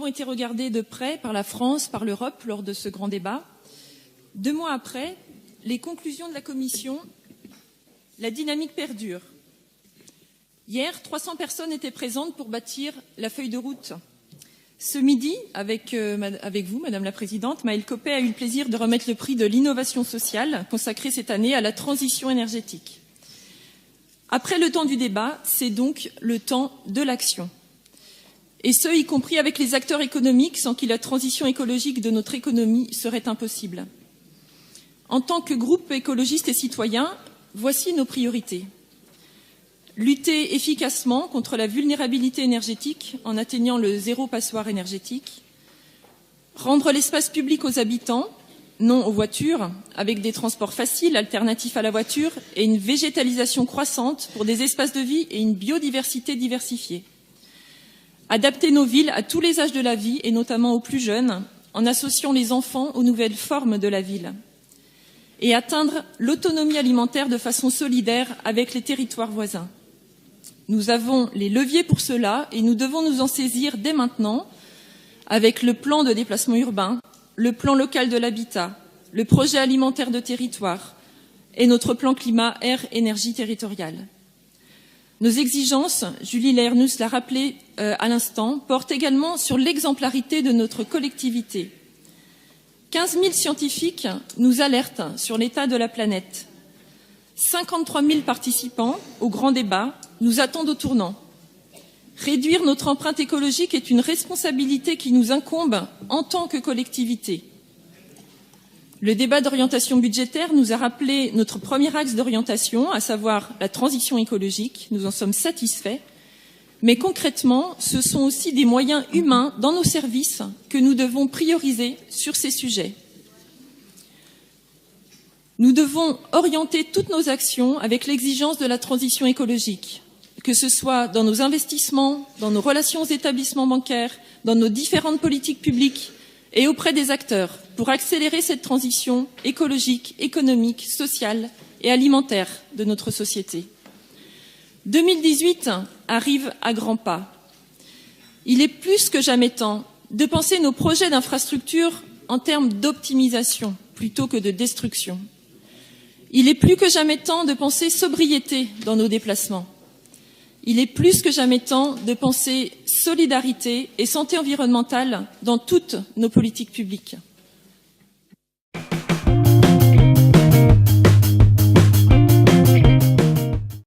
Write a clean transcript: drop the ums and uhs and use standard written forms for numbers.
été regardés de près par la France, par l'Europe lors de ce grand débat. 2 mois après, les conclusions de la Commission, la dynamique perdure. Hier, 300 personnes étaient présentes pour bâtir la feuille de route. Ce midi, avec vous, Madame la Présidente, Maëlle Copé a eu le plaisir de remettre le prix de l'innovation sociale consacré cette année à la transition énergétique. Après le temps du débat, c'est donc le temps de l'action. Et ce, y compris avec les acteurs économiques, sans qui la transition écologique de notre économie serait impossible. En tant que groupe écologiste et citoyen, voici nos priorités. Lutter efficacement contre la vulnérabilité énergétique en atteignant le zéro passoire énergétique. Rendre l'espace public aux habitants, non aux voitures, avec des transports faciles, alternatifs à la voiture et une végétalisation croissante pour des espaces de vie et une biodiversité diversifiée. Adapter nos villes à tous les âges de la vie et notamment aux plus jeunes, en associant les enfants aux nouvelles formes de la ville. Et atteindre l'autonomie alimentaire de façon solidaire avec les territoires voisins. Nous avons les leviers pour cela et nous devons nous en saisir dès maintenant avec le plan de déplacement urbain, le plan local de l'habitat, le projet alimentaire de territoire et notre plan climat, air, énergie territoriale. Nos exigences, Julie Lernoux l'a rappelé à l'instant, portent également sur l'exemplarité de notre collectivité. 15 000 scientifiques nous alertent sur l'état de la planète. 53 000 participants au grand débat nous attendent au tournant. Réduire notre empreinte écologique est une responsabilité qui nous incombe en tant que collectivité. Le débat d'orientation budgétaire nous a rappelé notre premier axe d'orientation, à savoir la transition écologique. Nous en sommes satisfaits. Mais concrètement, ce sont aussi des moyens humains dans nos services que nous devons prioriser sur ces sujets. Nous devons orienter toutes nos actions avec l'exigence de la transition écologique, que ce soit dans nos investissements, dans nos relations aux établissements bancaires, dans nos différentes politiques publiques et auprès des acteurs, pour accélérer cette transition écologique, économique, sociale et alimentaire de notre société. 2018 arrive à grands pas. Il est plus que jamais temps de penser nos projets d'infrastructure en termes d'optimisation plutôt que de destruction. Il est plus que jamais temps de penser sobriété dans nos déplacements. Il est plus que jamais temps de penser solidarité et santé environnementale dans toutes nos politiques publiques.